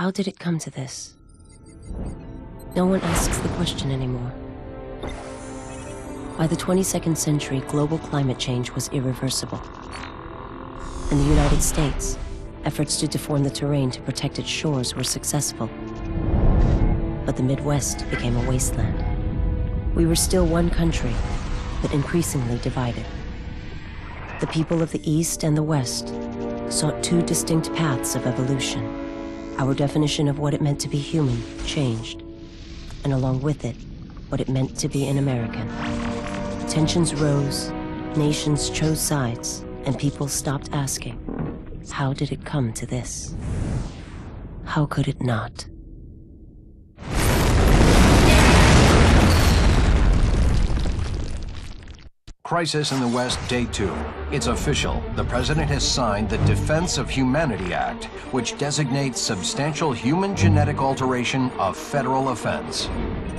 How did it come to this? No one asks the question anymore. By the 22nd century, global climate change was irreversible. In the United States, efforts to deform the terrain to protect its shores were successful. But the Midwest became a wasteland. We were still one country, but increasingly divided. The people of the East and the West sought two distinct paths of evolution. Our definition of what it meant to be human changed, and along with it, what it meant to be an American. Tensions rose, nations chose sides, and people stopped asking, how did it come to this? How could it not? Crisis in the West, Day 2. It's official. The President has signed the Defense of Humanity Act, which designates substantial human genetic alteration a federal offense.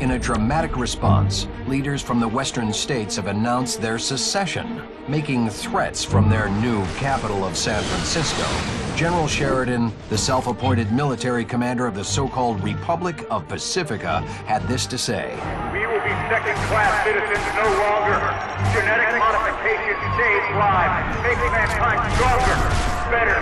In a dramatic response, leaders from the Western states have announced their secession, making threats from their new capital of San Francisco. General Sheridan, the self-appointed military commander of the so-called Republic of Pacifica, had this to say. We will be second-class citizens no longer. Genetic modification saves lives, makes mankind stronger, better.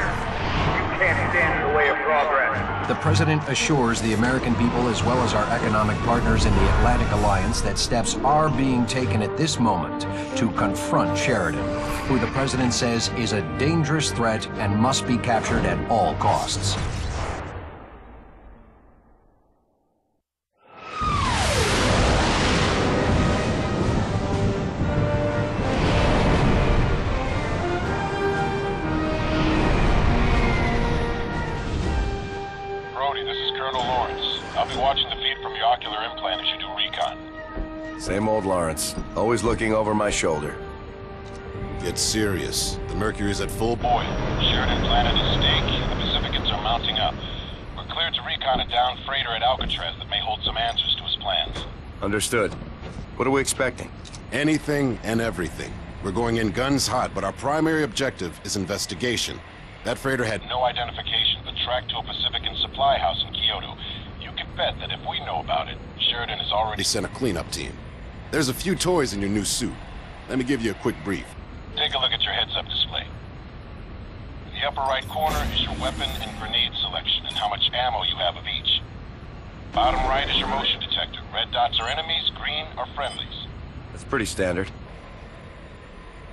You can't stand in the way of progress. The President assures the American people as well as our economic partners in the Atlantic Alliance that steps are being taken at this moment to confront Sheridan, who the President says is a dangerous threat and must be captured at all costs. Same old Lawrence, always looking over my shoulder. Get serious. The Mercury's at full boil. Sheridan planted a stake, and the Pacificans are mounting up. We're cleared to recon a downed freighter at Alcatraz that may hold some answers to his plans. Understood. What are we expecting? Anything and everything. We're going in guns hot, but our primary objective is investigation. That freighter had no identification, but tracked to a Pacifican supply house in Kyoto. You can bet that if we know about it, Sheridan has already sent a cleanup team. There's a few toys in your new suit. Let me give you a quick brief. Take a look at your heads-up display. In the upper right corner is your weapon and grenade selection and how much ammo you have of each. Bottom right is your motion detector. Red dots are enemies, green are friendlies. That's pretty standard.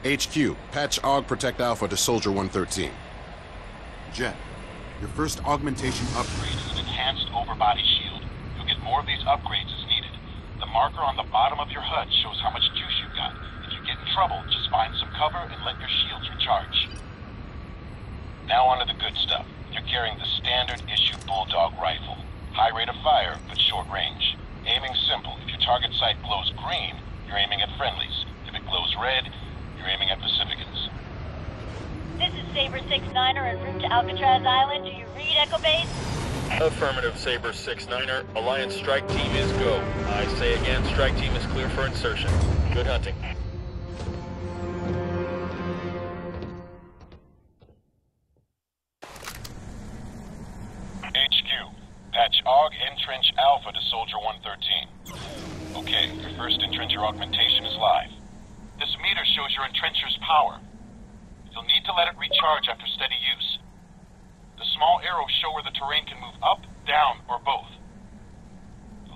HQ, patch AUG Protect Alpha to Soldier 113. Jet, your first augmentation upgrade is an enhanced overbody shield. You'll get more of these upgrades as needed. The marker on the bottom of your HUD shows how much juice you've got. If you get in trouble, just find some cover and let your shields recharge. Now onto the good stuff. You're carrying the standard issue Bulldog rifle. High rate of fire, but short range. Aiming simple. If your target sight glows green, you're aiming at friendlies. If it glows red, you're aiming at Pacificans. This is Saber 6-9er en route to Alcatraz Island. Do you read, Echo Base? Affirmative, Saber 6-9er. Alliance strike team is go. I say again, strike team is clear for insertion. Good hunting. HQ, patch AUG Entrench Alpha to Soldier 113. Okay, your first entrencher augmentation is live. This meter shows your entrencher's power. You'll need to let it recharge after steady use. The small arrows show where the terrain can move up, down, or both.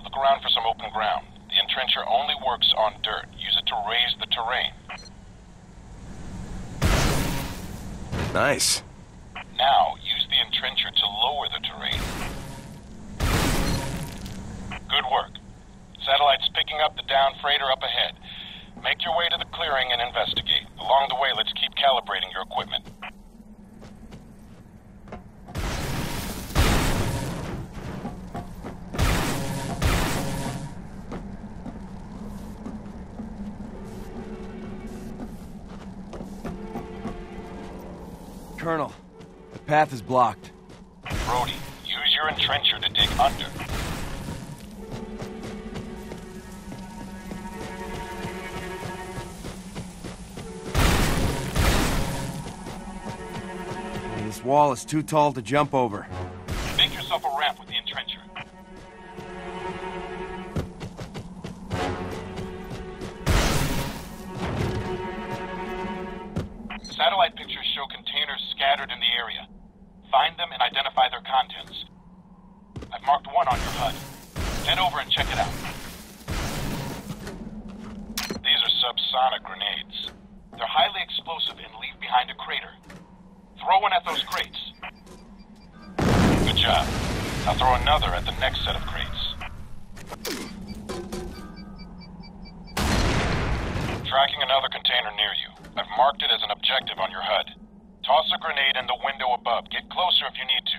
Look around for some open ground. The entrencher only works on dirt. Use it to raise the terrain. Nice. Now, use the entrencher to lower the terrain. Good work. Satellite's picking up the downed freighter up ahead. Make your way to the clearing and investigate. Along the way, let's keep calibrating your equipment. Colonel, the path is blocked. Brody, use your entrencher to dig under. This wall is too tall to jump over. Make yourself a ramp with the HUD. Head over and check it out. These are subsonic grenades. They're highly explosive and leave behind a crater. Throw one at those crates. Good job. Now throw another at the next set of crates. Tracking another container near you. I've marked it as an objective on your HUD. Toss a grenade in the window above. Get closer if you need to.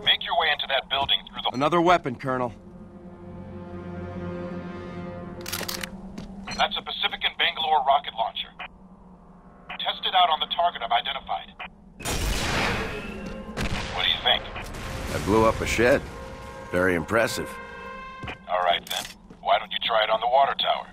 Make your way into that building through the... Another weapon, Colonel. That's a Pacific and Bangalore rocket launcher. Test it out on the target I've identified. What do you think? I blew up a shed. Very impressive. All right, then. Why don't you try it on the water tower?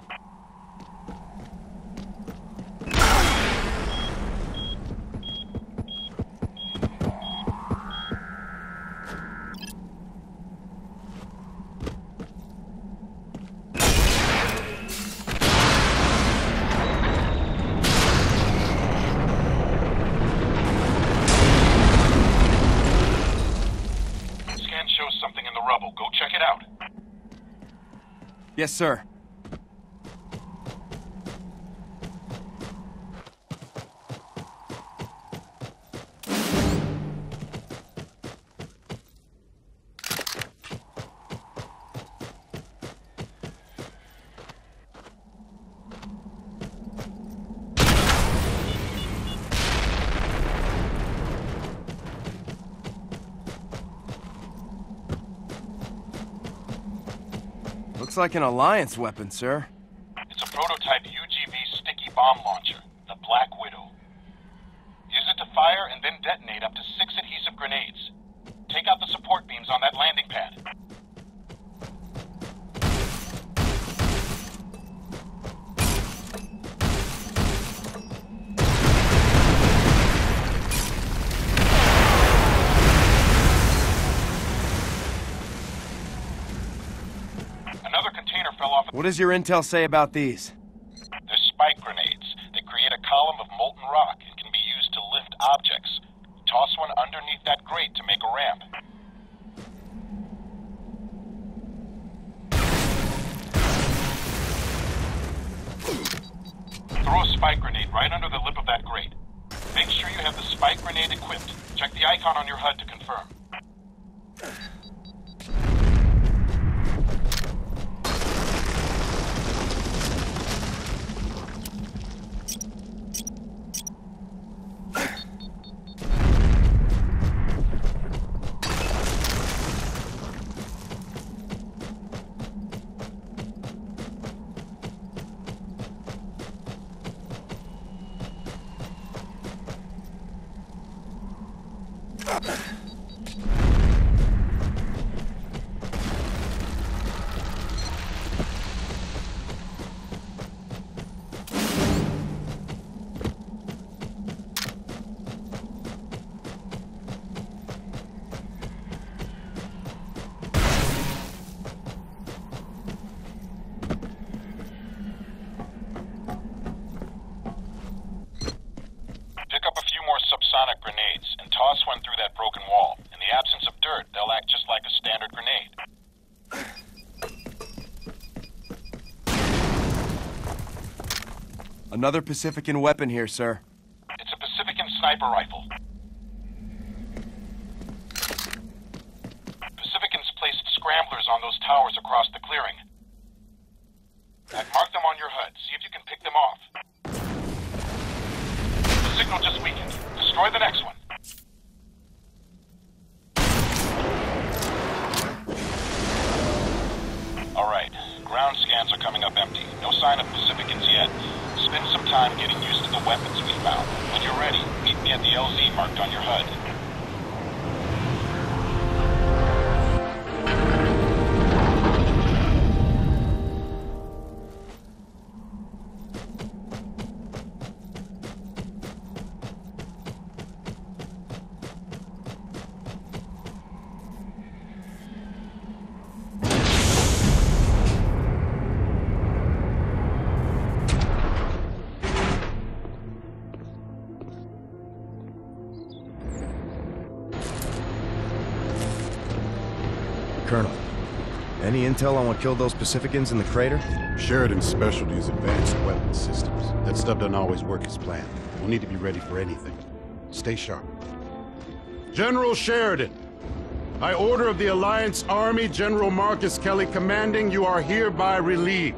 Shows something in the rubble. Go check it out. Yes, sir. Looks like an Alliance weapon, sir. It's a prototype UGV sticky bomb launcher, the Black Widow. Use it to fire and then detonate up to 6 adhesive grenades. Take out the support beams on that landing pad. Another container fell off. What does your intel say about these? They're spike grenades. They create a column of molten rock and can be used to lift objects. Toss one underneath that grate to make a ramp. Throw a spike grenade right under the lip of that grate. Make sure you have the spike grenade equipped. Check the icon on your HUD to confirm. Subsonic grenades and toss one through that broken wall. In the absence of dirt, they'll act just like a standard grenade. Another Pacifican weapon here, sir. It's a Pacifican sniper rifle. Pacificans placed scramblers on those towers across the clearing. I've marked them on your HUD. See if you can pick them off. The signal just weakened. Destroy the next one. All right. Ground scans are coming up empty. No sign of Pacificans yet. Spend some time getting used to the weapons we found. When you're ready, meet me at the LZ marked on your HUD. Any intel on what killed those Pacificans in the crater? Sheridan's specialty is advanced weapon systems. That stuff doesn't always work as planned. We'll need to be ready for anything. Stay sharp. General Sheridan, by order of the Alliance Army, General Marcus Kelly commanding, you are hereby relieved.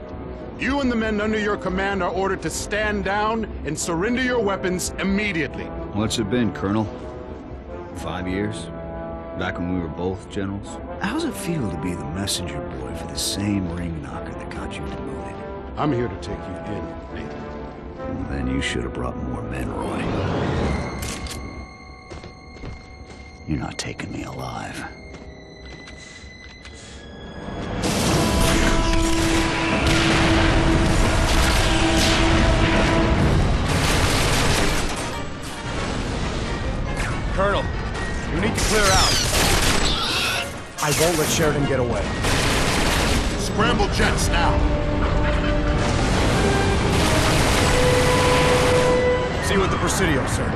You and the men under your command are ordered to stand down and surrender your weapons immediately. What's it been, Colonel? 5 years? Back when we were both generals? How's it feel to be the messenger boy for the same ring knocker that got you demoted? I'm here to take you in, Nathan. Well, then you should have brought more men, Roy. You're not taking me alive. Colonel, you need to clear out. I won't let Sheridan get away. Scramble jets now! See you at the Presidio, sir.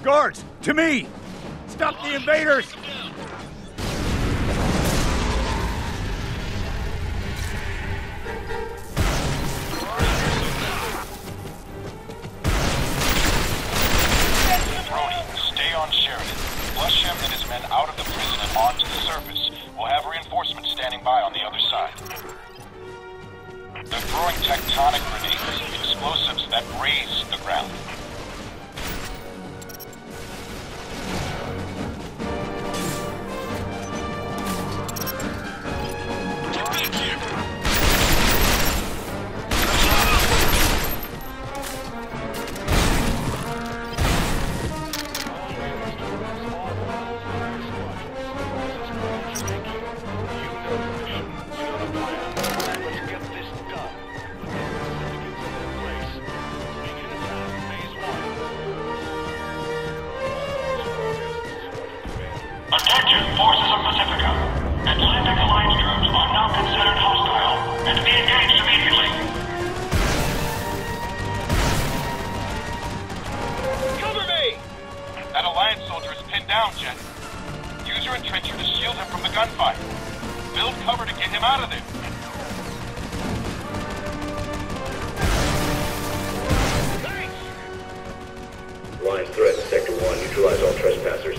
Guards, to me! Stop the invaders! On Sheridan. Flush him and his men out of the prison and onto the surface. We'll have reinforcements standing by on the other side. They're throwing tectonic grenades, explosives that raise the ground. Attention, forces of Pacifica. Atlantic Alliance troops are now considered hostile and to be engaged immediately. Cover me! That Alliance soldier is pinned down, Jet. Use your entrencher to shield him from the gunfire. Build cover to get him out of there. Thanks! Alliance threat in Sector 1. Neutralize all trespassers.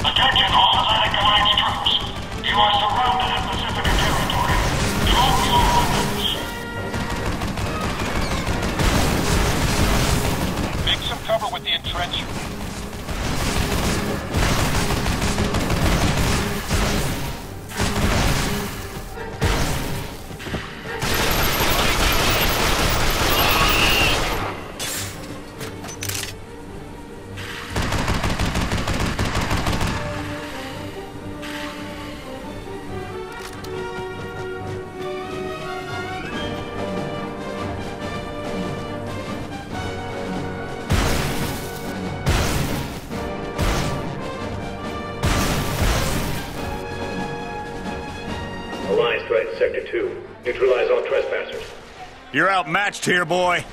Attention all Atlantic Alliance troops. You are surrounded in Pacifica territory. Drop your weapons. Make some cover with the entrencher. Alliance threat in Sector 2. Neutralize all trespassers. You're outmatched here, boy.